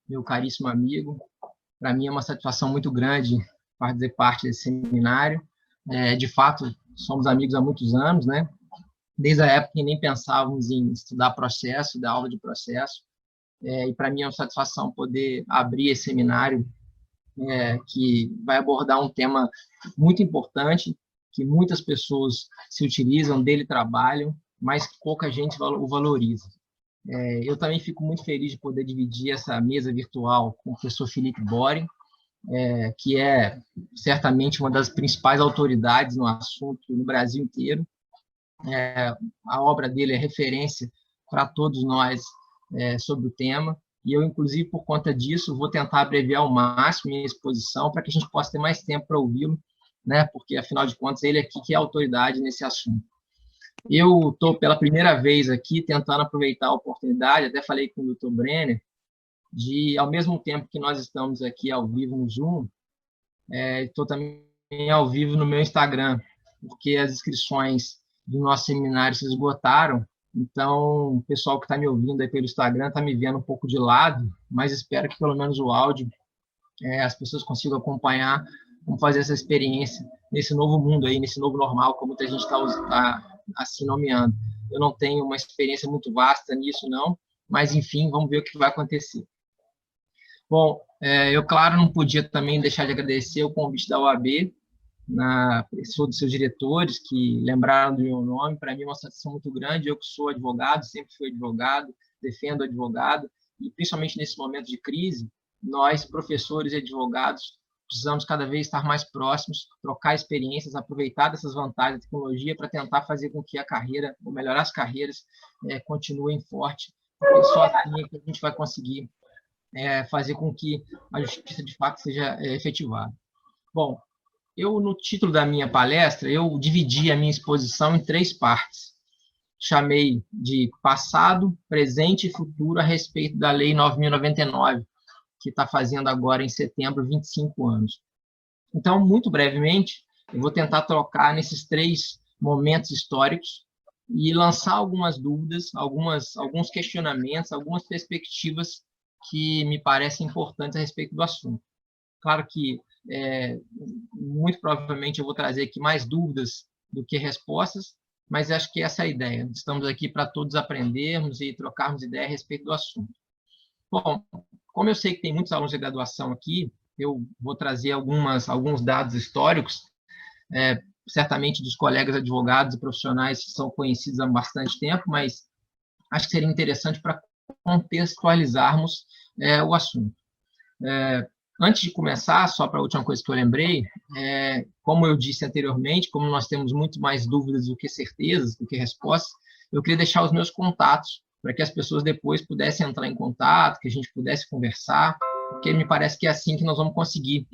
meu caríssimo amigo. Para mim é uma satisfação muito grande fazer parte desse seminário. De fato, somos amigos há muitos anos, né? Desde a época que nem pensávamos em estudar processo, dar aula de processo. E para mim é uma satisfação poder abrir esse seminário que vai abordar um tema muito importante, que muitas pessoas se utilizam, dele trabalham, mas pouca gente o valoriza. Eu também fico muito feliz de poder dividir essa mesa virtual com o professor Felipe Bori, que é certamente uma das principais autoridades no assunto no Brasil inteiro. A obra dele é referência para todos nós sobre o tema, e eu, inclusive, por conta disso, vou tentar abreviar ao máximo minha exposição para que a gente possa ter mais tempo para ouvi-lo, né? Porque, afinal de contas, ele aqui que é autoridade nesse assunto. Eu estou, pela primeira vez aqui, tentando aproveitar a oportunidade, até falei com o Dr. Brenner, de, ao mesmo tempo que nós estamos aqui ao vivo no Zoom, estou também ao vivo no meu Instagram, porque as inscrições do nosso seminário se esgotaram. Então, o pessoal que está me ouvindo aí pelo Instagram está me vendo um pouco de lado, mas espero que pelo menos o áudio as pessoas consigam acompanhar, como fazer essa experiência nesse novo mundo aí, nesse novo normal, como muita gente está assim nomeando. Eu não tenho uma experiência muito vasta nisso, não, mas, enfim, vamos ver o que vai acontecer. Bom, eu, claro, não podia também deixar de agradecer o convite da OAB, na pessoa dos seus diretores, que lembraram do meu nome. Para mim é uma satisfação muito grande. Eu que sou advogado, sempre fui advogado, defendo advogado, e principalmente nesse momento de crise, nós, professores e advogados, precisamos cada vez estar mais próximos, trocar experiências, aproveitar dessas vantagens da tecnologia para tentar fazer com que a carreira, ou melhorar as carreiras, continuem forte, porque só assim é que a gente vai conseguir fazer com que a justiça, de fato, seja efetivada. Bom, no título da minha palestra, eu dividi a minha exposição em 3 partes. Chamei de passado, presente e futuro a respeito da Lei 9.099, que está fazendo agora, em setembro, 25 anos. Então, muito brevemente, eu vou tentar trocar nesses 3 momentos históricos e lançar algumas dúvidas, alguns questionamentos, algumas perspectivas que me parecem importantes a respeito do assunto. Claro que muito provavelmente eu vou trazer aqui mais dúvidas do que respostas, mas acho que essa é a ideia. Estamos aqui para todos aprendermos e trocarmos ideia a respeito do assunto. Bom, como eu sei que tem muitos alunos de graduação aqui, eu vou trazer alguns dados históricos, certamente dos colegas advogados e profissionais que são conhecidos há bastante tempo, mas acho que seria interessante para contextualizarmos o assunto. Antes de começar, só para a última coisa que eu lembrei, como eu disse anteriormente, como nós temos muito mais dúvidas do que certezas, do que respostas, eu queria deixar os meus contatos para que as pessoas depois pudessem entrar em contato, que a gente pudesse conversar, porque me parece que é assim que nós vamos conseguir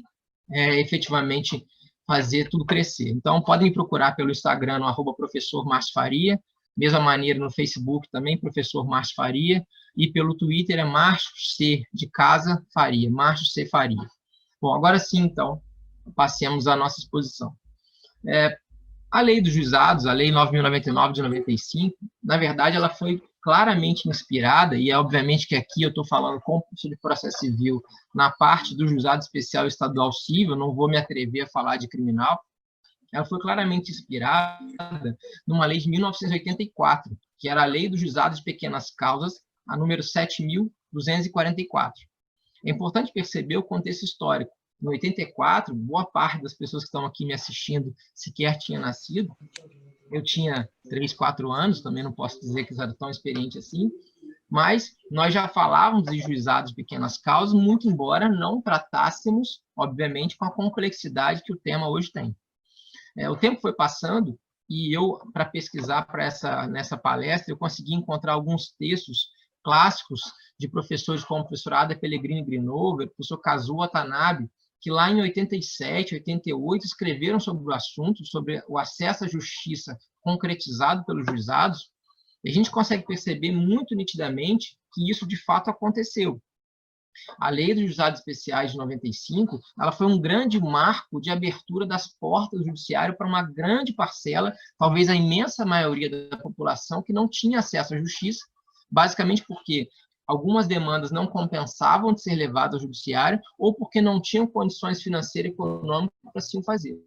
efetivamente fazer tudo crescer. Então, podem me procurar pelo Instagram, no @professor Márcio Faria, mesma maneira no Facebook também, professor Márcio Faria, e pelo Twitter é Márcio C, de casa, Faria, Márcio C. Faria. Bom, agora sim, então, passemos à nossa exposição. A Lei dos Juizados, a Lei 9.099 de 95, na verdade, ela foi claramente inspirada, e obviamente que aqui eu estou falando sobre processo civil na parte do Juizado Especial Estadual Civil, não vou me atrever a falar de criminal. Ela foi claramente inspirada numa lei de 1984, que era a Lei dos Juizados de Pequenas Causas, a número 7.244. É importante perceber o contexto histórico. Em 84, boa parte das pessoas que estão aqui me assistindo sequer tinha nascido. Eu tinha 3, 4 anos, também não posso dizer que eu era tão experiente assim, mas nós já falávamos de juizados de pequenas causas, muito embora não tratássemos, obviamente, com a complexidade que o tema hoje tem. O tempo foi passando e eu, para pesquisar nessa palestra, eu consegui encontrar alguns textos clássicos de professores como o professor Ada Pellegrini Grinover, o professor Kazuo Watanabe, que lá em 87, 88, escreveram sobre o assunto, sobre o acesso à justiça concretizado pelos juizados, e a gente consegue perceber muito nitidamente que isso de fato aconteceu. A Lei dos Juizados Especiais de 95, ela foi um grande marco de abertura das portas do judiciário para uma grande parcela, talvez a imensa maioria da população, que não tinha acesso à justiça, basicamente porque algumas demandas não compensavam de ser levadas ao judiciário ou porque não tinham condições financeiras e econômicas para assim fazer.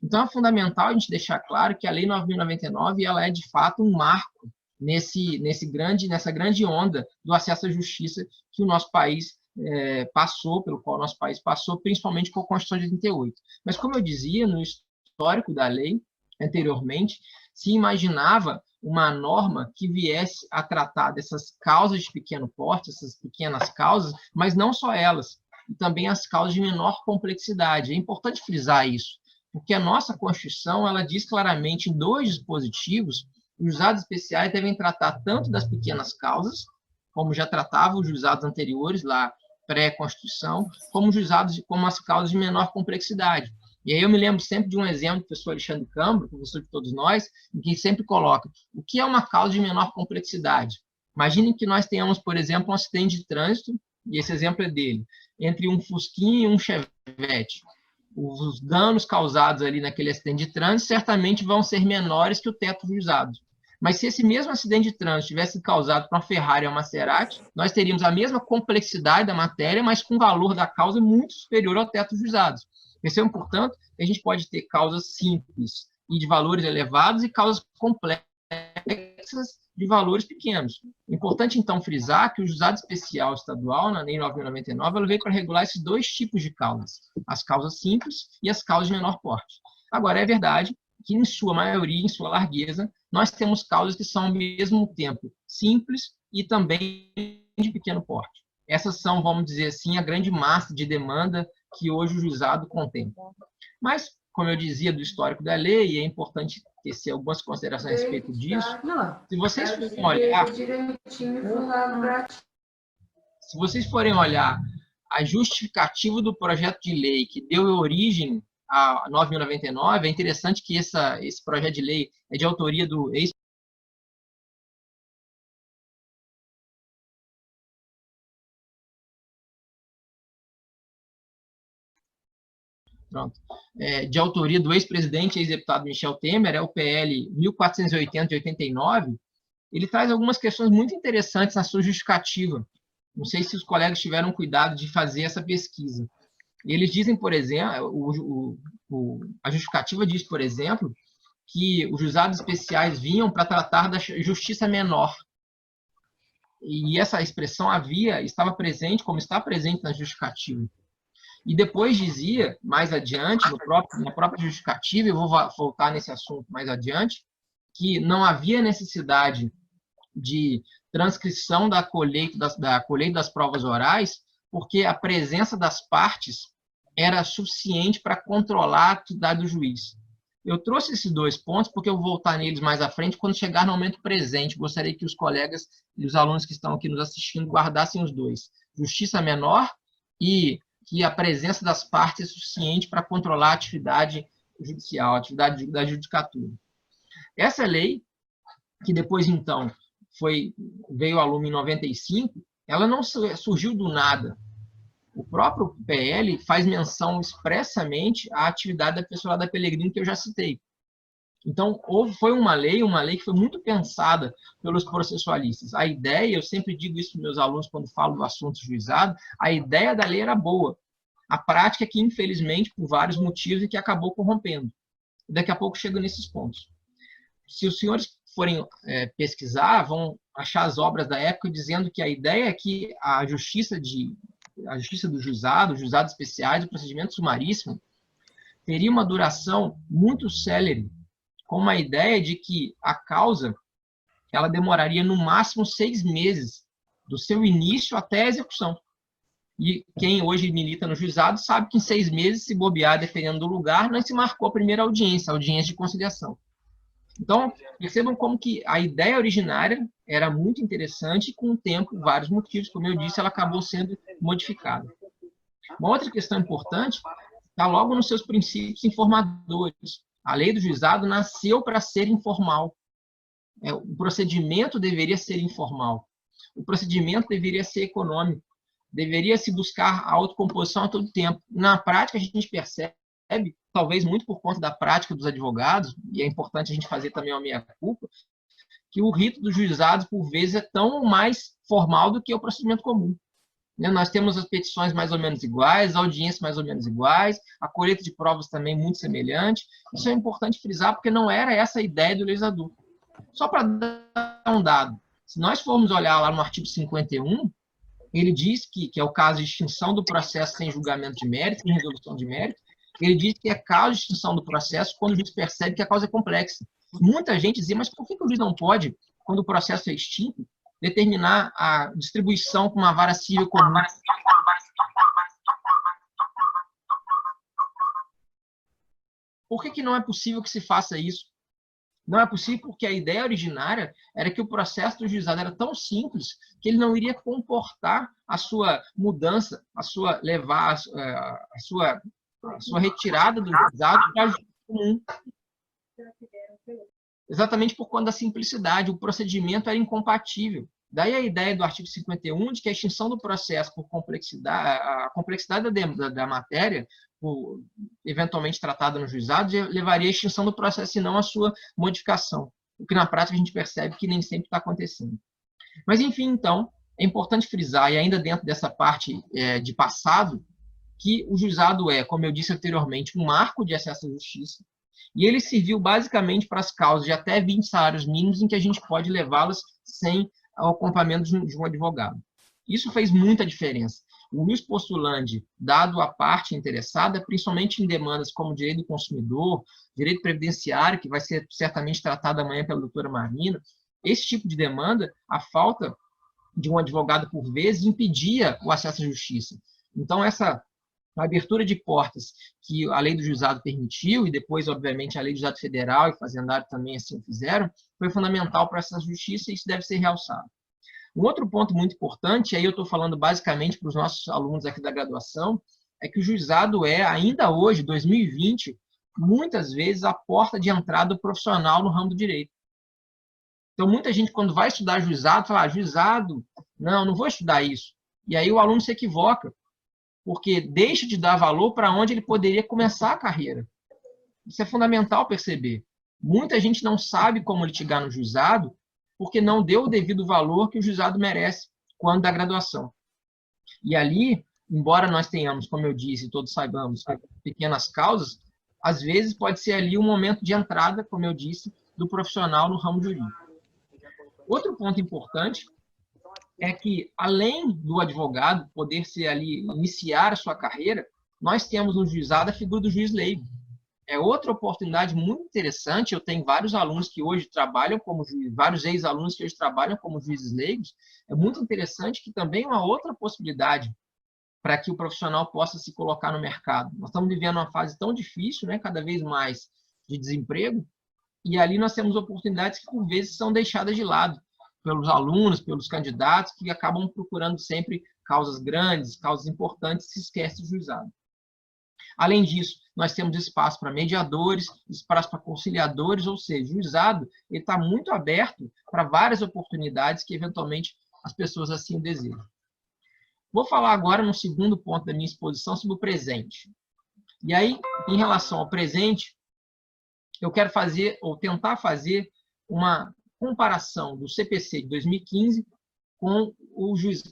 Então, é fundamental a gente deixar claro que a Lei 9.099 ela é, de fato, um marco nessa grande onda do acesso à justiça que o nosso país passou, pelo qual o nosso país passou, principalmente com a Constituição de 88. Mas, como eu dizia, no histórico da lei, anteriormente, se imaginava uma norma que viesse a tratar dessas causas de pequeno porte, essas pequenas causas, mas não só elas, e também as causas de menor complexidade. É importante frisar isso, porque a nossa Constituição ela diz claramente em 2 dispositivos, os juizados especiais devem tratar tanto das pequenas causas, como já tratavam os juizados anteriores, lá pré-Constituição, como as causas de menor complexidade. E aí eu me lembro sempre de um exemplo do professor Alexandre Cambro, professor de todos nós, em que sempre coloca o que é uma causa de menor complexidade. Imaginem que nós tenhamos, por exemplo, um acidente de trânsito, e esse exemplo é dele, entre um Fusquinha e um Chevette. Os danos causados ali naquele acidente de trânsito certamente vão ser menores que o teto juizado. Mas se esse mesmo acidente de trânsito tivesse causado por uma Ferrari ou uma Maserati, nós teríamos a mesma complexidade da matéria, mas com o valor da causa muito superior ao teto juizado. Percebam, portanto, que a gente pode ter causas simples e de valores elevados e causas complexas de valores pequenos. Importante, então, frisar que o juizado especial estadual, na Lei 9.099, ela veio para regular esses 2 tipos de causas, as causas simples e as causas de menor porte. Agora, é verdade que, em sua maioria, em sua largueza, nós temos causas que são, ao mesmo tempo, simples e também de pequeno porte. Essas são, vamos dizer assim, a grande massa de demanda que hoje o juizado contempla. Mas, como eu dizia do histórico da lei, e é importante tecer algumas considerações a respeito disso, se vocês forem olhar a justificativa do projeto de lei que deu origem a 9.099, é interessante que esse projeto de lei é de autoria do ex de autoria do ex-presidente e ex-deputado Michel Temer, é o PL 1480 de 89, ele traz algumas questões muito interessantes na sua justificativa. Não sei se os colegas tiveram cuidado de fazer essa pesquisa. E eles dizem, por exemplo, a justificativa diz, por exemplo, que os juizados especiais vinham para tratar da justiça menor. E essa expressão estava presente, como está presente na justificativa. E depois dizia, mais adiante, na própria justificativa, eu vou voltar nesse assunto mais adiante, que não havia necessidade de transcrição da colheita das provas orais, porque a presença das partes era suficiente para controlar a atividade do juiz. Eu trouxe esses 2 pontos porque eu vou voltar neles mais à frente quando chegar no momento presente. Gostaria que os colegas e os alunos que estão aqui nos assistindo guardassem os 2. Justiça menor e que a presença das partes é suficiente para controlar a atividade judicial, a atividade da judicatura. Essa lei, que depois, então, veio a lume em 95, ela não surgiu do nada. O próprio PL faz menção expressamente à atividade da professora Pellegrini, que eu já citei. Então, foi uma lei que foi muito pensada pelos processualistas. A ideia, eu sempre digo isso para meus alunos quando falo do assunto juizado, a ideia da lei era boa. A prática é que, infelizmente, por vários motivos, é que acabou corrompendo. Daqui a pouco chego nesses pontos. Se os senhores forem pesquisar, vão achar as obras da época dizendo que a ideia é que a justiça do juizado, os juizados especiais, o procedimento sumaríssimo, teria uma duração muito célere, com uma ideia de que a causa ela demoraria no máximo 6 meses, do seu início até a execução. E quem hoje milita no juizado sabe que em 6 meses, se bobear, dependendo do lugar, não se marcou a primeira audiência, a audiência de conciliação. Então, percebam como que a ideia originária era muito interessante e, com o tempo, vários motivos, como eu disse, ela acabou sendo modificada. Uma outra questão importante está logo nos seus princípios informadores. A lei do juizado nasceu para ser informal. O procedimento deveria ser informal. O procedimento deveria ser econômico. Deveria se buscar a autocomposição a todo tempo. Na prática, a gente percebe, talvez muito por conta da prática dos advogados, e é importante a gente fazer também uma meia-culpa, que o rito dos juizados, por vezes, é tão mais formal do que o procedimento comum. Nós temos as petições mais ou menos iguais, audiências mais ou menos iguais, a colheita de provas também muito semelhante. Isso é importante frisar, porque não era essa a ideia do legislador. Só para dar um dado, se nós formos olhar lá no artigo 51, ele diz que é o caso de extinção do processo sem julgamento de mérito, sem resolução de mérito, ele diz que é caso de extinção do processo quando o juiz percebe que a causa é complexa. Muita gente dizia, mas por que o juiz não pode, quando o processo é extinto, determinar a distribuição com uma vara civil comum? Por que não é possível que se faça isso? Não é possível porque a ideia originária era que o processo do juizado era tão simples que ele não iria comportar a sua mudança, a sua retirada do juizado para a justiça comum. Exatamente por conta da simplicidade, o procedimento era incompatível. Daí a ideia do artigo 51 de que a extinção do processo por complexidade, a complexidade da matéria, eventualmente tratada no juizado, levaria à extinção do processo e não à sua modificação, o que na prática a gente percebe que nem sempre está acontecendo. Mas, enfim, então, é importante frisar, e ainda dentro dessa parte de passado, que o juizado é, como eu disse anteriormente, um marco de acesso à justiça, e ele serviu basicamente para as causas de até 20 salários mínimos em que a gente pode levá-las sem o acompanhamento de um advogado. Isso fez muita diferença. O Luiz Postulandi, dado a parte interessada, principalmente em demandas como direito do consumidor, direito previdenciário, que vai ser certamente tratado amanhã pela doutora Marina, esse tipo de demanda, a falta de um advogado por vezes impedia o acesso à justiça. Então, essa abertura de portas que a lei do juizado permitiu, e depois, obviamente, a lei do juizado federal e fazendário também assim fizeram, foi fundamental para essa justiça e isso deve ser realçado. Um outro ponto muito importante, e aí eu estou falando basicamente para os nossos alunos aqui da graduação, é que o juizado é, ainda hoje, 2020, muitas vezes a porta de entrada do profissional no ramo do direito. Então, muita gente, quando vai estudar juizado, fala, juizado, não vou estudar isso. E aí o aluno se equivoca, porque deixa de dar valor para onde ele poderia começar a carreira. Isso é fundamental perceber. Muita gente não sabe como litigar no juizado porque não deu o devido valor que o juizado merece quando da graduação. E ali, embora nós tenhamos, como eu disse, todos saibamos, pequenas causas, às vezes pode ser ali um momento de entrada, como eu disse, do profissional no ramo jurídico. Outro ponto importante é que, além do advogado poder ser ali, iniciar a sua carreira, nós temos no juizado a figura do juiz leigo. É outra oportunidade muito interessante. Eu tenho vários alunos que hoje trabalham como juiz, vários ex-alunos que hoje trabalham como juízes leigos. É muito interessante que também é uma outra possibilidade para que o profissional possa se colocar no mercado. Nós estamos vivendo uma fase tão difícil, né, cada vez mais de desemprego, e ali nós temos oportunidades que, por vezes, são deixadas de lado pelos alunos, pelos candidatos, que acabam procurando sempre causas grandes, causas importantes, e se esquece do juizado. Além disso, nós temos espaço para mediadores, espaço para conciliadores, ou seja, o juizado está muito aberto para várias oportunidades que, eventualmente, as pessoas assim desejam. Vou falar agora, no segundo ponto da minha exposição, sobre o presente. E aí, em relação ao presente, eu quero fazer, ou tentar fazer, uma comparação do CPC de 2015 com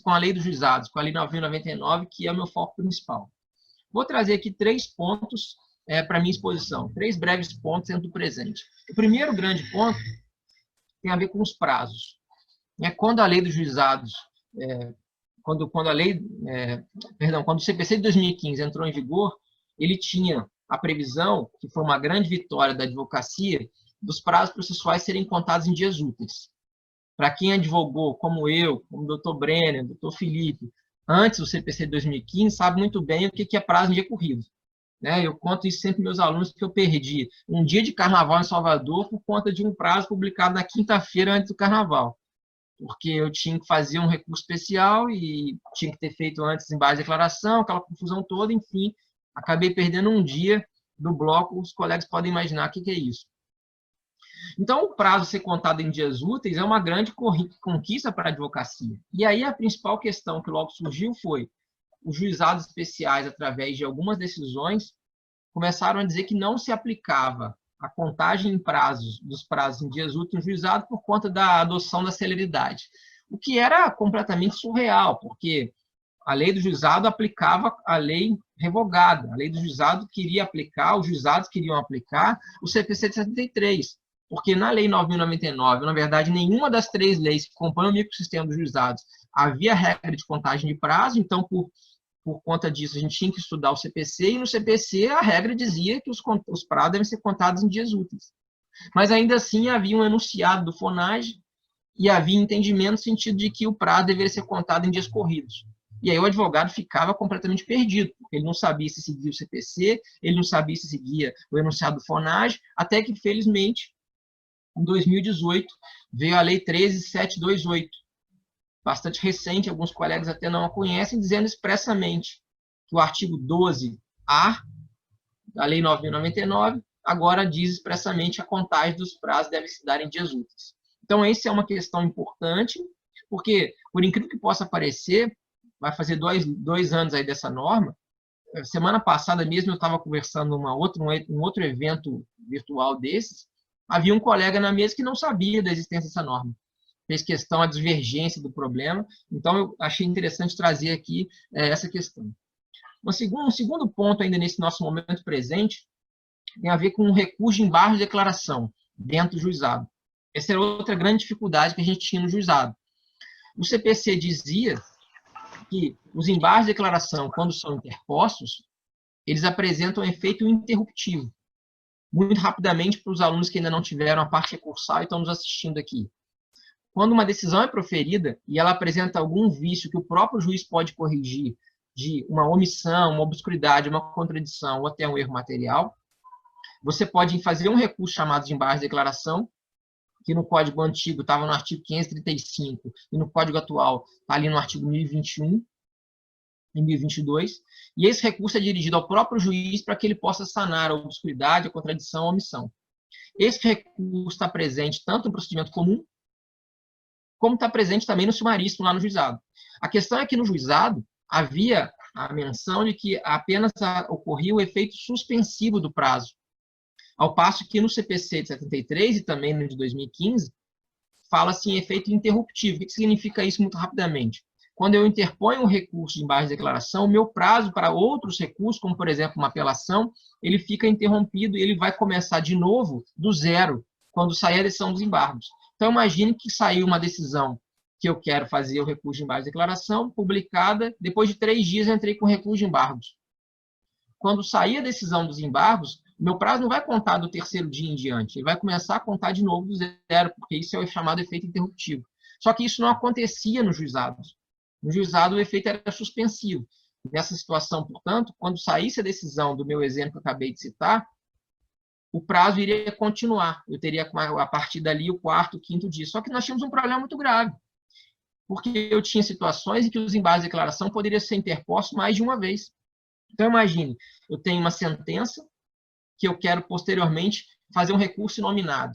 a lei dos juizados, com a lei 9.099, que é o meu foco principal. Vou trazer aqui 3 pontos para a minha exposição, 3 breves pontos dentro do presente. O primeiro grande ponto tem a ver com os prazos. Quando a lei dos juizados, quando o CPC de 2015 entrou em vigor, ele tinha a previsão, que foi uma grande vitória da advocacia, dos prazos processuais serem contados em dias úteis. Para quem advogou, como eu, como o doutor Brenner, o doutor Felipe, antes do CPC de 2015, sabe muito bem o que é prazo em dia corrido. Eu conto isso sempre para meus alunos, que eu perdi um dia de carnaval em Salvador por conta de um prazo publicado na quinta-feira antes do carnaval. Porque eu tinha que fazer um recurso especial e tinha que ter feito antes em base de declaração, aquela confusão toda, enfim, acabei perdendo um dia do bloco, os colegas podem imaginar o que é isso. Então, o prazo ser contado em dias úteis é uma grande conquista para a advocacia. E aí a principal questão que logo surgiu foi os juizados especiais, através de algumas decisões, começaram a dizer que não se aplicava a contagem em prazos, dos prazos em dias úteis no juizado por conta da adoção da celeridade, o que era completamente surreal, porque a lei do juizado aplicava a lei revogada, a lei do juizado queria aplicar, os juizados queriam aplicar o CPC de 73, porque na lei 9.099, na verdade, nenhuma das 3 leis que compõem o microsistema dos juizados havia regra de contagem de prazo, então, por conta disso, a gente tinha que estudar o CPC, e no CPC a regra dizia que os prazos devem ser contados em dias úteis. Mas ainda assim havia um enunciado do FONAGE e havia entendimento no sentido de que o prazo deveria ser contado em dias corridos. E aí o advogado ficava completamente perdido, porque ele não sabia se seguia o CPC, ele não sabia se seguia o enunciado do FONAGE, até que, felizmente, em 2018, veio a Lei 13.728, bastante recente, alguns colegas até não a conhecem, dizendo expressamente que o artigo 12A da Lei 9.099 agora diz expressamente que a contagem dos prazos deve se dar em dias úteis. Então, essa é uma questão importante, porque, por incrível que possa parecer, vai fazer 2 anos aí dessa norma. Semana passada mesmo eu estava conversando um outro evento virtual desses, havia um colega na mesa que não sabia da existência dessa norma. Fez questão a divergência do problema, então eu achei interessante trazer aqui essa questão. Um segundo ponto ainda nesse nosso momento presente tem a ver com o recurso de embargo de declaração dentro do juizado. Essa era outra grande dificuldade que a gente tinha no juizado. O CPC dizia que os embargos de declaração, quando são interpostos, eles apresentam um efeito interruptivo. Muito rapidamente, para os alunos que ainda não tiveram a parte recursal e estão nos assistindo aqui. Quando uma decisão é proferida e ela apresenta algum vício que o próprio juiz pode corrigir, de uma omissão, uma obscuridade, uma contradição ou até um erro material, você pode fazer um recurso chamado de embargo de declaração, que no Código antigo estava no artigo 535 e no Código atual está ali no artigo 1021 e 1022, e esse recurso é dirigido ao próprio juiz para que ele possa sanar a obscuridade, a contradição, a omissão. Esse recurso está presente tanto no procedimento comum, como está presente também no sumaríssimo lá no juizado. A questão é que no juizado havia a menção de que apenas ocorria o efeito suspensivo do prazo, ao passo que no CPC de 73 e também no de 2015, fala-se em efeito interruptivo. O que significa isso muito rapidamente? Quando eu interponho um recurso de embargo de declaração, o meu prazo para outros recursos, como por exemplo uma apelação, ele fica interrompido e ele vai começar de novo do zero, quando sair a decisão dos embargos. Então imagine que saiu uma decisão que eu quero fazer o recurso de embargo de declaração, publicada, depois de 3 dias eu entrei com recurso de embargos. Quando sair a decisão dos embargos, meu prazo não vai contar do 3º dia em diante, ele vai começar a contar de novo do zero, porque isso é o chamado efeito interruptivo. Só que isso não acontecia nos juizados. No juizado, o efeito era suspensivo. Nessa situação, portanto, quando saísse a decisão do meu exemplo que eu acabei de citar, o prazo iria continuar. Eu teria, a partir dali, o 4º, 5º dia. Só que nós tínhamos um problema muito grave, porque eu tinha situações em que os embargos de declaração poderiam ser interpostos mais de uma vez. Então, imagine, eu tenho uma sentença que eu quero, posteriormente, fazer um recurso nominado,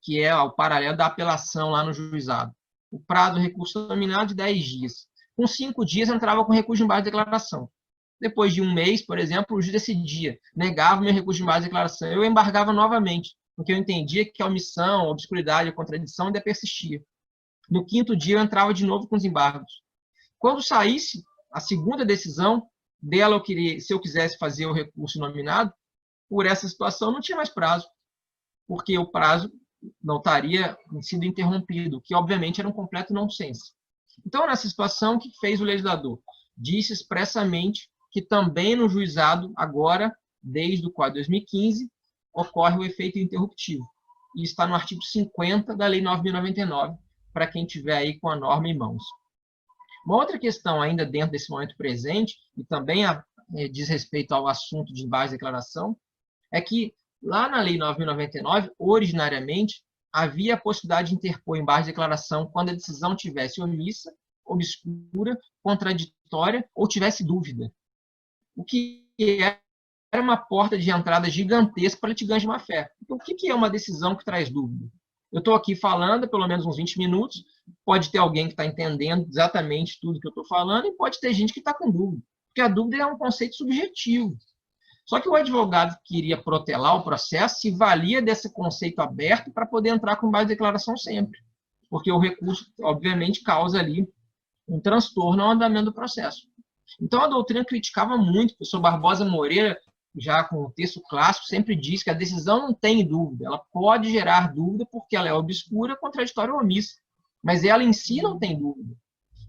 que é o paralelo da apelação lá no juizado. O prazo do recurso nominado de 10 dias. Com 5 dias, eu entrava com recurso de embargo de declaração. Depois de um mês, por exemplo, o juiz decidia, negava o meu recurso de embargo de declaração. Eu embargava novamente, porque eu entendia que a omissão, a obscuridade, a contradição ainda persistia. No 5º dia, eu entrava de novo com os embargos. Quando saísse a segunda decisão dela, se eu quisesse fazer o recurso nominado, por essa situação não tinha mais prazo, porque o prazo não estaria sido interrompido, que obviamente era um completo nonsense. Então, nessa situação, o que fez o legislador? Disse expressamente que também no juizado, agora, desde o Código de 2015, ocorre o efeito interruptivo. E está no artigo 50 da Lei 9.099, para quem tiver aí com a norma em mãos. Uma outra questão ainda dentro desse momento presente, e também diz respeito ao assunto de embargo de declaração, é que lá na Lei 9.099, originariamente, havia a possibilidade de interpor embargo de declaração quando a decisão tivesse omissa, obscura, contraditória ou tivesse dúvida. O que era uma porta de entrada gigantesca para litigantes de má-fé. Então, o que é uma decisão que traz dúvida? Eu estou aqui falando há pelo menos uns 20 minutos, pode ter alguém que está entendendo exatamente tudo que eu estou falando e pode ter gente que está com dúvida, porque a dúvida é um conceito subjetivo. Só que o advogado que queria protelar o processo se valia desse conceito aberto para poder entrar com base de declaração sempre, porque o recurso, obviamente, causa ali um transtorno ao andamento do processo. Então, a doutrina criticava muito. O professor Barbosa Moreira, já com o texto clássico, sempre diz que a decisão não tem dúvida. Ela pode gerar dúvida porque ela é obscura, contraditória ou omissa. Mas ela em si não tem dúvida.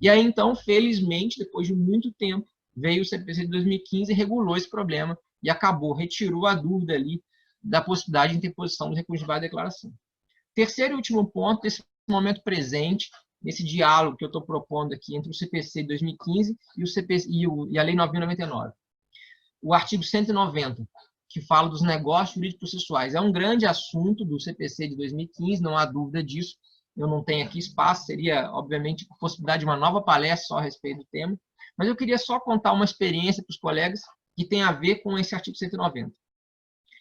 E aí, então, felizmente, depois de muito tempo, veio o CPC de 2015 e regulou esse problema e acabou, retirou a dúvida ali da possibilidade de interposição do recurso de base de declaração. Terceiro e último ponto, desse momento presente, nesse diálogo que eu estou propondo aqui entre o CPC de 2015 e a Lei 9.099. O artigo 190, que fala dos negócios jurídicos processuais. É um grande assunto do CPC de 2015, não há dúvida disso. Eu não tenho aqui espaço, seria, obviamente, a possibilidade de uma nova palestra só a respeito do tema. Mas eu queria só contar uma experiência para os colegas que tem a ver com esse artigo 190.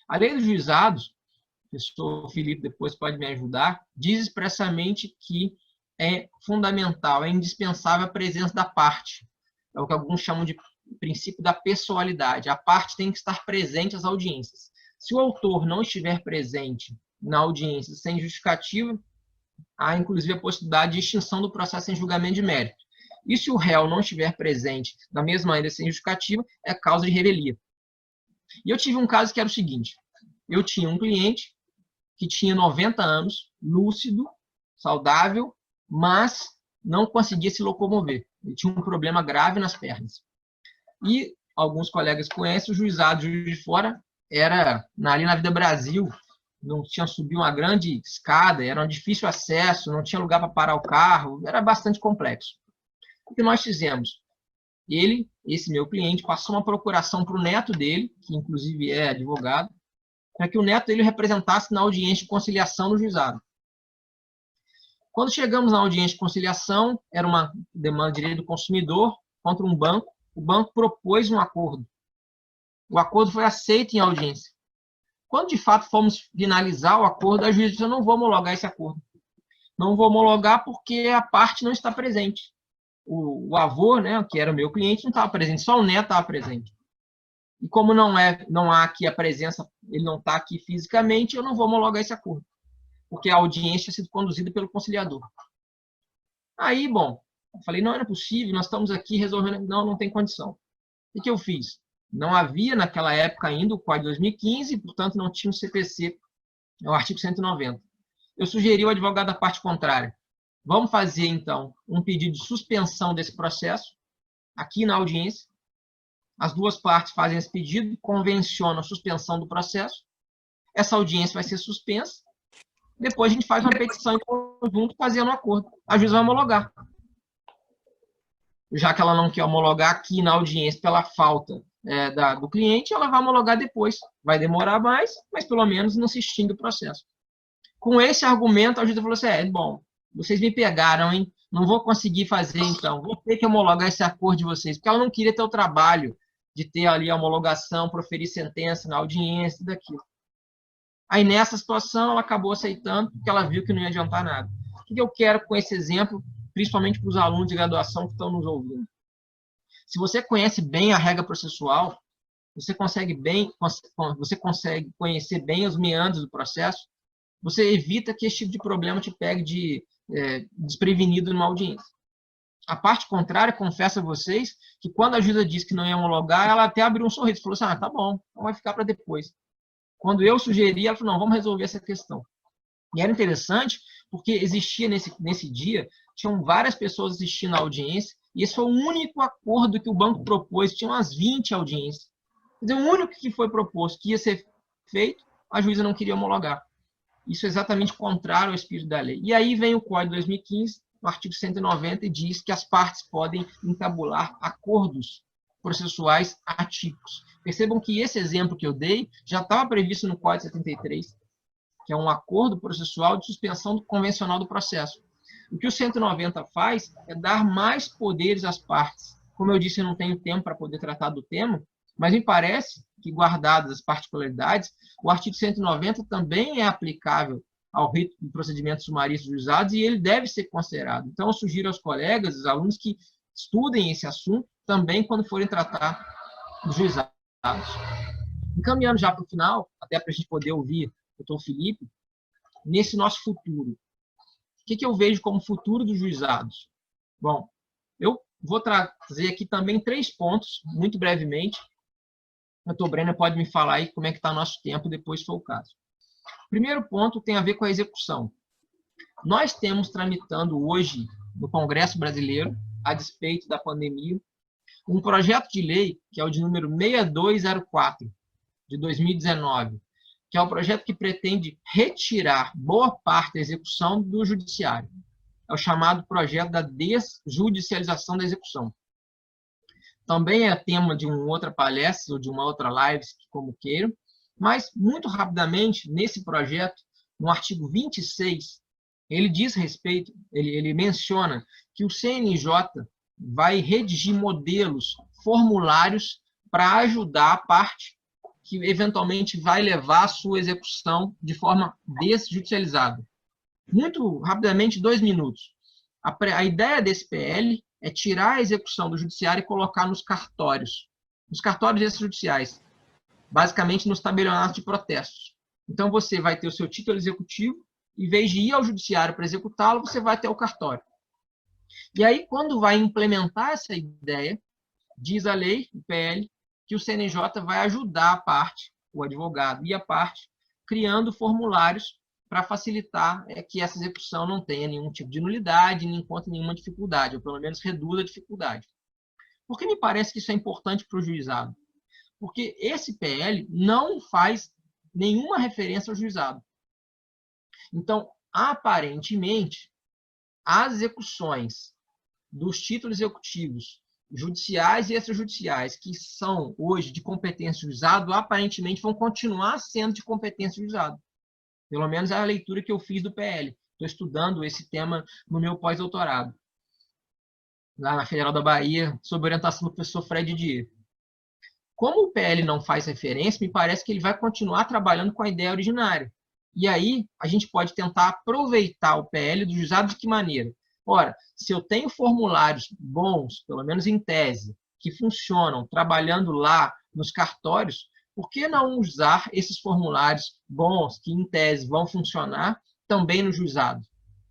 A Lei dos Juizados, o professor Felipe depois pode me ajudar, diz expressamente que é fundamental, é indispensável a presença da parte. É o que alguns chamam de princípio da pessoalidade. A parte tem que estar presente às audiências. Se o autor não estiver presente na audiência sem justificativa, há inclusive a possibilidade de extinção do processo em julgamento de mérito. E se o réu não estiver presente da mesma maneira sem justificativa, é causa de revelia. E eu tive um caso que era o seguinte: eu tinha um cliente que tinha 90 anos, lúcido, saudável, mas não conseguia se locomover. Ele tinha um problema grave nas pernas. E alguns colegas conhecem, o juizado de Juiz de Fora era ali na Vida Brasil, não tinha subido uma grande escada, era um difícil acesso, não tinha lugar para parar o carro, era bastante complexo. O que nós fizemos? Ele, esse meu cliente, passou uma procuração para o neto dele, que inclusive é advogado, para que o neto dele representasse na audiência de conciliação no juizado. Quando chegamos na audiência de conciliação, era uma demanda de direito do consumidor contra um banco. O banco propôs um acordo. O acordo foi aceito em audiência. Quando, de fato, fomos finalizar o acordo, a juíza disse: eu não vou homologar esse acordo. Não vou homologar porque a parte não está presente. O avô, né, que era o meu cliente, não estava presente, só o neto estava presente. E como não há aqui a presença, ele não está aqui fisicamente, eu não vou homologar esse acordo, porque a audiência tinha sido conduzida pelo conciliador. Aí, bom, eu falei: não era possível, nós estamos aqui resolvendo, não tem condição. O que eu fiz? Não havia naquela época ainda o Código de 2015, portanto não tinha o CPC, o artigo 190. Eu sugeri ao advogado da parte contrária: vamos fazer, então, um pedido de suspensão desse processo, aqui na audiência. As duas partes fazem esse pedido, convencionam a suspensão do processo. Essa audiência vai ser suspensa. Depois a gente faz uma petição em conjunto, fazendo um acordo. A juíza vai homologar. Já que ela não quer homologar aqui na audiência pela falta do cliente, ela vai homologar depois. Vai demorar mais, mas pelo menos não se extingue o processo. Com esse argumento, a juíza falou assim: bom, vocês me pegaram, hein? Não vou conseguir fazer, então. Vou ter que homologar esse acordo de vocês, porque ela não queria ter o trabalho de ter ali a homologação, proferir sentença na audiência, daquilo. Aí, nessa situação, ela acabou aceitando, porque ela viu que não ia adiantar nada. O que eu quero com esse exemplo, principalmente para os alunos de graduação que estão nos ouvindo? Se você conhece bem a regra processual, você consegue conhecer bem os meandros do processo, você evita que esse tipo de problema te pegue desprevenido numa audiência. A parte contrária, confesso a vocês, que quando a juíza disse que não ia homologar, ela até abriu um sorriso, falou assim: tá bom, então vai ficar para depois. Quando eu sugeri, ela falou: não, vamos resolver essa questão. E era interessante, porque existia nesse dia, tinham várias pessoas assistindo à audiência, e esse foi o único acordo que o banco propôs, tinha umas 20 audiências. Quer dizer, o único que foi proposto, que ia ser feito, a juíza não queria homologar. Isso é exatamente contrário ao espírito da lei. E aí vem o Código de 2015, no artigo 190, e diz que as partes podem entabular acordos processuais atípicos. Percebam que esse exemplo que eu dei já estava previsto no Código 73, que é um acordo processual de suspensão convencional do processo. O que o 190 faz é dar mais poderes às partes. Como eu disse, eu não tenho tempo para poder tratar do tema, mas me parece que, guardadas as particularidades, o artigo 190 também é aplicável ao rito de procedimentos sumaristas juizados e ele deve ser considerado. Então, eu sugiro aos colegas, aos alunos, que estudem esse assunto também quando forem tratar dos juizados. Encaminhando já para o final, até para a gente poder ouvir o doutor Felipe, nesse nosso futuro. O que eu vejo como futuro dos juizados? Bom, eu vou trazer aqui também 3 pontos, muito brevemente. O doutor Brenner pode me falar aí como é que está nosso tempo, depois se for o caso. Primeiro ponto tem a ver com a execução. Nós temos tramitando hoje, no Congresso Brasileiro, a despeito da pandemia, um projeto de lei, que é o de número 6204, de 2019, que é o projeto que pretende retirar boa parte da execução do judiciário. É o chamado projeto da desjudicialização da execução. Também é tema de uma outra palestra ou de uma outra live, como queiram, mas, muito rapidamente, nesse projeto, no artigo 26, ele diz respeito, ele menciona que o CNJ vai redigir modelos, formulários, para ajudar a parte que eventualmente vai levar a sua execução de forma desjudicializada. Muito rapidamente, 2 minutos. A ideia desse PL é tirar a execução do judiciário e colocar nos cartórios extrajudiciais, basicamente nos tabelionatos de protestos. Então, você vai ter o seu título executivo, em vez de ir ao judiciário para executá-lo, você vai até o cartório. E aí, quando vai implementar essa ideia, diz a lei, o PL, que o CNJ vai ajudar a parte, o advogado e a parte, criando formulários para facilitar que essa execução não tenha nenhum tipo de nulidade, nem encontre nenhuma dificuldade, ou pelo menos reduza a dificuldade. Por que me parece que isso é importante para o juizado? Porque esse PL não faz nenhuma referência ao juizado. Então, aparentemente, as execuções dos títulos executivos judiciais e extrajudiciais, que são hoje de competência do juizado, aparentemente vão continuar sendo de competência do juizado. Pelo menos é a leitura que eu fiz do PL. Estou estudando esse tema no meu pós-doutorado, lá na Federal da Bahia, sob orientação do professor Fred Dier. Como o PL não faz referência, me parece que ele vai continuar trabalhando com a ideia originária. E aí, a gente pode tentar aproveitar o PL do juizado de que maneira? Ora, se eu tenho formulários bons, pelo menos em tese, que funcionam trabalhando lá nos cartórios, por que não usar esses formulários bons, que em tese vão funcionar, também no juizado?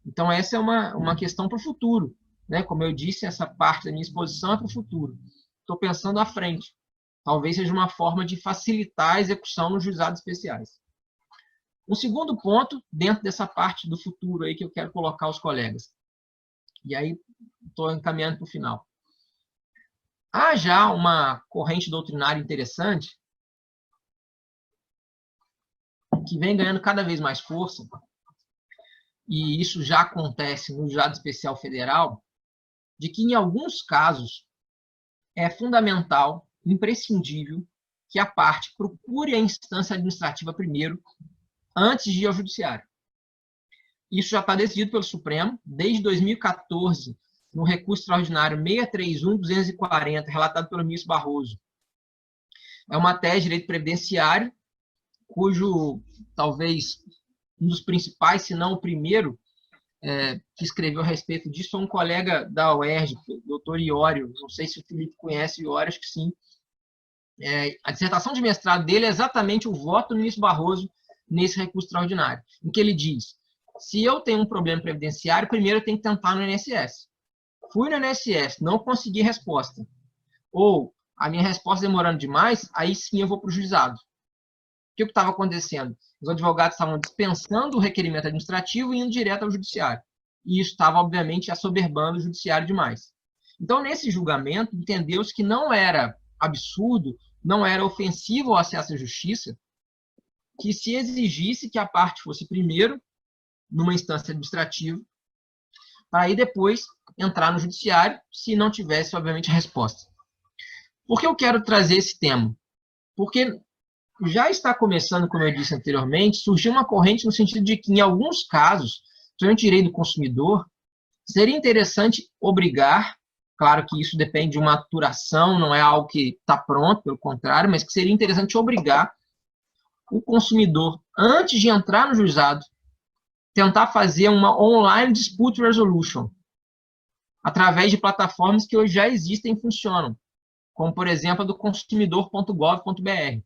Então, essa é uma questão para o futuro. Né? Como eu disse, essa parte da minha exposição é para o futuro. Estou pensando à frente. Talvez seja uma forma de facilitar a execução nos juizados especiais. Um segundo ponto, dentro dessa parte do futuro aí que eu quero colocar aos colegas. E aí, estou encaminhando para o final. Há já uma corrente doutrinária interessante que vem ganhando cada vez mais força, e isso já acontece no Juizado Especial Federal, de que, em alguns casos, é fundamental, imprescindível, que a parte procure a instância administrativa primeiro, antes de ir ao judiciário. Isso já está decidido pelo Supremo, desde 2014, no recurso extraordinário 631/240, relatado pelo ministro Barroso. É uma tese de direito previdenciário, cujo, talvez, um dos principais, se não o primeiro, que escreveu a respeito disso foi um colega da UERJ, o doutor Iório. Não sei se o Felipe conhece o Iório, acho que sim. A dissertação de mestrado dele é exatamente o voto do ministro Barroso nesse recurso extraordinário, em que ele diz: se eu tenho um problema previdenciário, primeiro eu tenho que tentar no INSS. Fui no INSS, não consegui resposta. Ou a minha resposta demorando demais, aí sim eu vou para o juizado. O que estava acontecendo? Os advogados estavam dispensando o requerimento administrativo e indo direto ao judiciário. E isso estava, obviamente, assoberbando o judiciário demais. Então, nesse julgamento, entendeu-se que não era absurdo, não era ofensivo ao acesso à justiça, que se exigisse que a parte fosse primeiro numa instância administrativa, para aí depois entrar no judiciário, se não tivesse, obviamente, a resposta. Por que eu quero trazer esse tema? Porque já está começando, como eu disse anteriormente, surgir uma corrente no sentido de que, em alguns casos, durante o direito do consumidor, seria interessante obrigar, claro que isso depende de uma aturação, não é algo que está pronto, pelo contrário, mas que seria interessante obrigar o consumidor, antes de entrar no juizado, tentar fazer uma online dispute resolution, através de plataformas que hoje já existem e funcionam, como, por exemplo, a do consumidor.gov.br.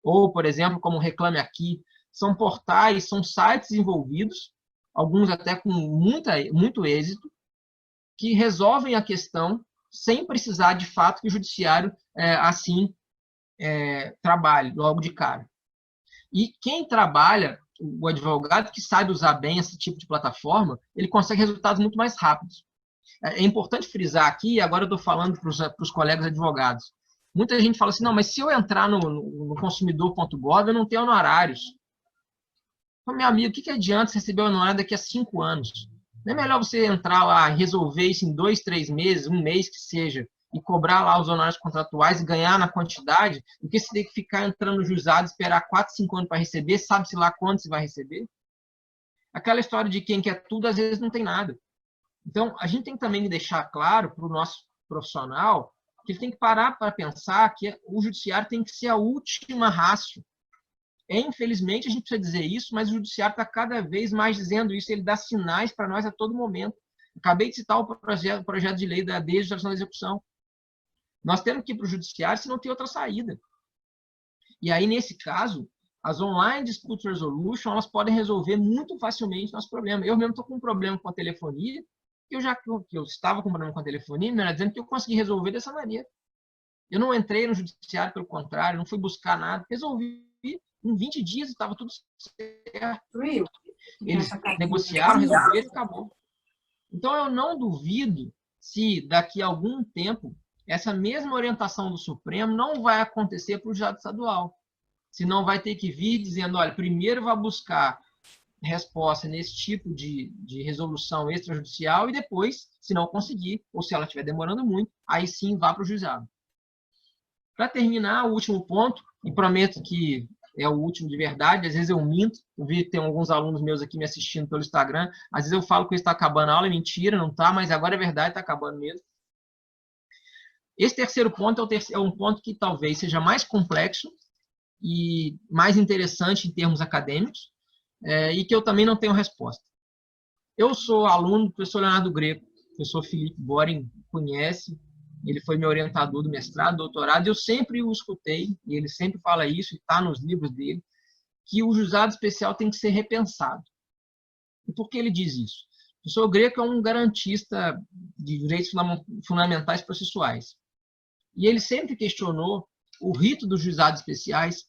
ou, por exemplo, como Reclame Aqui, são portais, são sites envolvidos, alguns até com muito êxito, que resolvem a questão sem precisar, de fato, que o judiciário assim trabalhe logo de cara. E quem trabalha, o advogado que sabe usar bem esse tipo de plataforma, ele consegue resultados muito mais rápidos. É importante frisar aqui, e agora eu estou falando para os colegas advogados. Muita gente fala assim, não, mas se eu entrar no consumidor.gov, eu não tenho honorários. Então, meu amigo, o que adianta você receber honorário daqui a 5 anos? Não é melhor você entrar lá, resolver isso em 2, 3 meses, um mês que seja, e cobrar lá os honorários contratuais e ganhar na quantidade, do que você ter que ficar entrando no juizado, esperar 4, 5 anos para receber, sabe-se lá quando você vai receber? Aquela história de quem quer tudo, às vezes não tem nada. Então, a gente tem que também deixar claro para o nosso profissional que ele tem que parar para pensar que o judiciário tem que ser a última ratio. Infelizmente, a gente precisa dizer isso, mas o judiciário está cada vez mais dizendo isso, ele dá sinais para nós a todo momento. Acabei de citar o projeto de lei da deslegislação da execução. Nós temos que ir para o judiciário se não tem outra saída. E aí, nesse caso, as online dispute resolution, elas podem resolver muito facilmente nosso problema. Eu mesmo estou com um problema com a telefonia, que eu estava com um problema com a telefonia, me dizendo que eu consegui resolver dessa maneira. Eu não entrei no judiciário, pelo contrário, não fui buscar nada, resolvi em 20 dias e estava tudo certo. Eles negociaram, resolveram e acabou. Então, eu não duvido se daqui a algum tempo essa mesma orientação do Supremo não vai acontecer para o juizado estadual. Se não vai ter que vir dizendo, olha, primeiro vai buscar resposta nesse tipo de resolução extrajudicial e depois, se não conseguir, ou se ela estiver demorando muito, aí sim vá para o juizado. Para terminar, o último ponto, e prometo que é o último de verdade, às vezes eu minto, eu vi que tem alguns alunos meus aqui me assistindo pelo Instagram, às vezes eu falo que está acabando a aula, é mentira, não está, mas agora é verdade, está acabando mesmo. Esse terceiro ponto é um ponto que talvez seja mais complexo e mais interessante em termos acadêmicos, e que eu também não tenho resposta. Eu sou aluno do professor Leonardo Greco, o professor Felipe Boring conhece, ele foi meu orientador do mestrado, doutorado, e eu sempre o escutei, e ele sempre fala isso, e está nos livros dele, que o juizado especial tem que ser repensado. E por que ele diz isso? O professor Greco é um garantista de direitos fundamentais processuais. E ele sempre questionou o rito dos juizados especiais,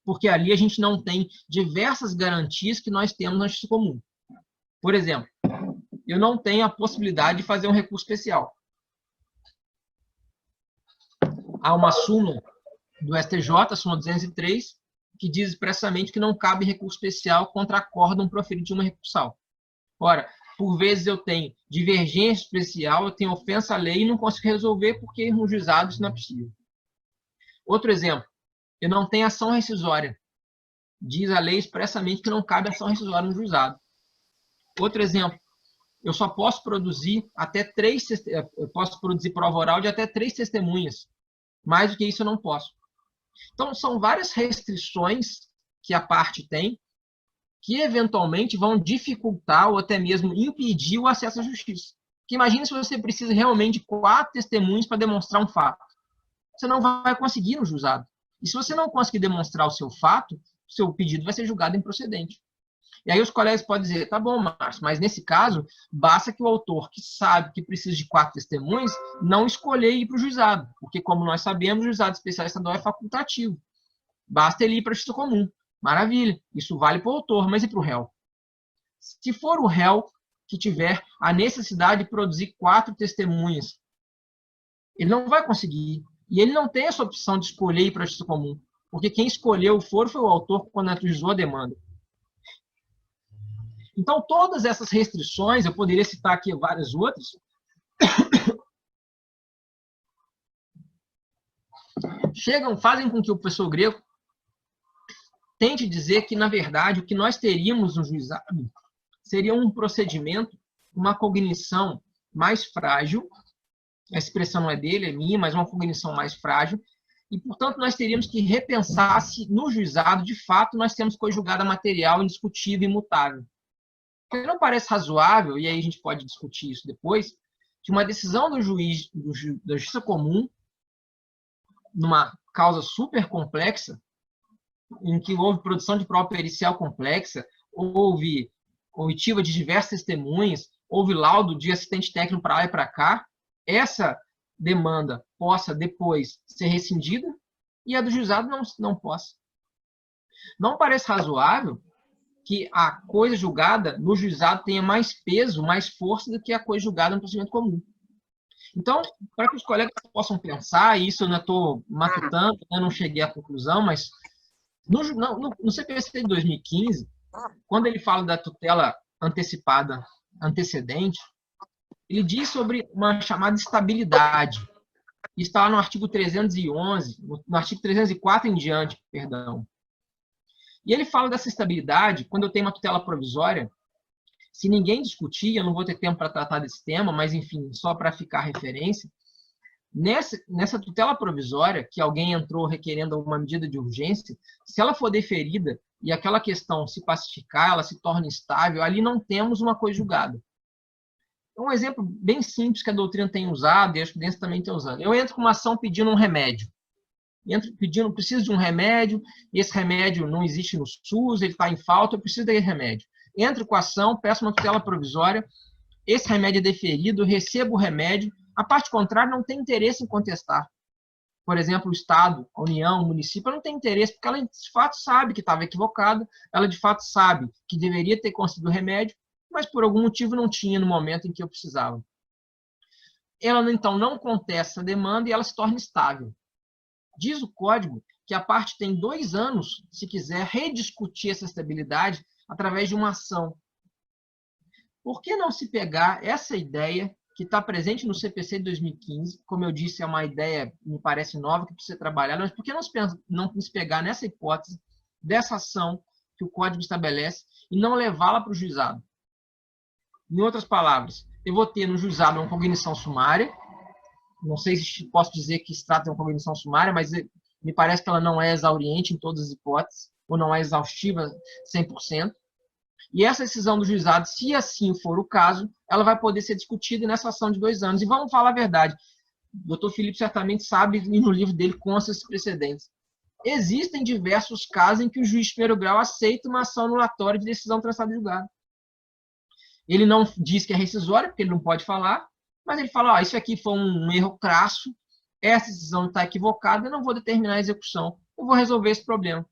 porque ali a gente não tem diversas garantias que nós temos na justiça comum. Por exemplo, eu não tenho a possibilidade de fazer um recurso especial. Há uma súmula do STJ, a súmula 203, que diz expressamente que não cabe recurso especial contra acórdão proferido de uma recursal. Ora, por vezes eu tenho divergência especial, eu tenho ofensa à lei e não consigo resolver porque no juizado isso não é possível. Outro exemplo, eu não tenho ação rescisória. Diz a lei expressamente que não cabe ação rescisória no juizado. Outro exemplo, eu só posso produzir prova oral de até 3 testemunhas. Mais do que isso eu não posso. Então, são várias restrições que a parte tem que, eventualmente, vão dificultar ou até mesmo impedir o acesso à justiça. Porque imagine se você precisa realmente de 4 testemunhas para demonstrar um fato. Você não vai conseguir no juizado. E se você não conseguir demonstrar o seu fato, o seu pedido vai ser julgado improcedente. E aí os colegas podem dizer, tá bom, Márcio, mas nesse caso, basta que o autor que sabe que precisa de 4 testemunhas não escolher ir para o juizado, porque, como nós sabemos, o juizado especial estadual é facultativo. Basta ele ir para a justiça comum. Maravilha, isso vale para o autor, mas e para o réu? Se for o réu que tiver a necessidade de produzir 4 testemunhas, ele não vai conseguir. E ele não tem essa opção de escolher ir para a justiça comum, porque quem escolheu o foro foi o autor quando ajuizou a demanda. Então, todas essas restrições, eu poderia citar aqui várias outras, fazem com que o professor Greco tente dizer que, na verdade, o que nós teríamos no juizado seria um procedimento, uma cognição mais frágil, a expressão não é dele, é minha, mas uma cognição mais frágil, e, portanto, nós teríamos que repensar se, no juizado, de fato, nós temos coisa julgada material, indiscutível e imutável. Porque não parece razoável, e aí a gente pode discutir isso depois, que uma decisão do juiz da justiça comum, numa causa super complexa, em que houve produção de prova pericial complexa, houve oitiva de diversas testemunhas, houve laudo de assistente técnico para lá e para cá, essa demanda possa depois ser rescindida e a do juizado não possa. Não parece razoável que a coisa julgada no juizado tenha mais peso, mais força do que a coisa julgada no procedimento comum. Então, para que os colegas possam pensar, e isso eu ainda estou matutando, eu não cheguei à conclusão, mas no CPC de 2015, quando ele fala da tutela antecipada antecedente, ele diz sobre uma chamada estabilidade. Está lá no artigo 311, no artigo 304 em diante, perdão. E ele fala dessa estabilidade, quando eu tenho uma tutela provisória, se ninguém discutir, eu não vou ter tempo para tratar desse tema, mas, enfim, só para ficar referência, nessa tutela provisória, que alguém entrou requerendo uma medida de urgência, se ela for deferida e aquela questão se pacificar, ela se torna estável, ali não temos uma coisa julgada. Um exemplo bem simples que a doutrina tem usado, e a jurisprudência também tem usado. Eu entro com uma ação pedindo um remédio. Entro pedindo, preciso de um remédio, esse remédio não existe no SUS, ele está em falta, eu preciso desse remédio. Entro com a ação, peço uma tutela provisória, esse remédio é deferido, eu recebo o remédio, a parte contrária não tem interesse em contestar. Por exemplo, o Estado, a União, o município, não tem interesse, porque ela de fato sabe que estava equivocada, ela de fato sabe que deveria ter concedido o remédio, mas por algum motivo não tinha no momento em que eu precisava. Ela, então, não contesta a demanda e ela se torna estável. Diz o Código que a parte tem 2 anos, se quiser, rediscutir essa estabilidade através de uma ação. Por que não se pegar essa ideia que está presente no CPC de 2015, como eu disse, é uma ideia, me parece nova, que precisa ser trabalhada, mas por que não se pegar nessa hipótese dessa ação que o Código estabelece e não levá-la para o juizado? Em outras palavras, eu vou ter no juizado uma cognição sumária, não sei se posso dizer que se trata de uma cognição sumária, mas me parece que ela não é exauriente em todas as hipóteses, ou não é exaustiva 100%. E essa decisão do juizado, se assim for o caso, ela vai poder ser discutida nessa ação de 2 anos. E vamos falar a verdade, o Dr. Felipe certamente sabe, e no livro dele consta esses precedentes. Existem diversos casos em que o juiz de primeiro grau aceita uma ação anulatória de decisão transitada em julgado. Ele não diz que é rescisória, porque ele não pode falar, mas ele fala, isso aqui foi um erro crasso, essa decisão está equivocada, eu não vou determinar a execução, eu vou resolver esse problema.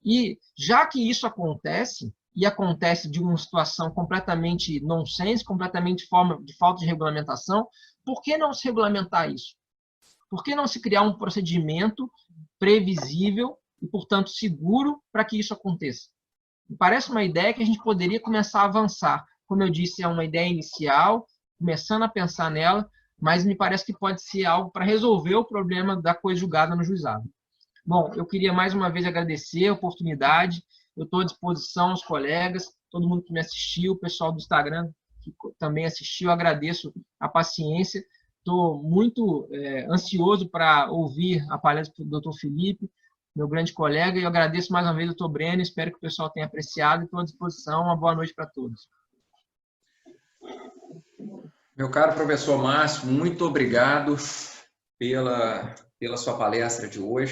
E já que isso acontece, e acontece de uma situação completamente nonsense, completamente de falta de regulamentação, por que não se regulamentar isso? Por que não se criar um procedimento previsível e, portanto, seguro para que isso aconteça? Me parece uma ideia que a gente poderia começar a avançar. Como eu disse, é uma ideia inicial, começando a pensar nela, mas me parece que pode ser algo para resolver o problema da coisa julgada no juizado. Bom, eu queria mais uma vez agradecer a oportunidade, eu estou à disposição aos colegas, todo mundo que me assistiu, o pessoal do Instagram que também assistiu, agradeço a paciência, estou muito ansioso para ouvir a palestra do Dr. Felipe, meu grande colega, e eu agradeço mais uma vez ao Dr. Breno, espero que o pessoal tenha apreciado e estou à disposição, uma boa noite para todos. Meu caro professor Márcio, muito obrigado pela sua palestra de hoje.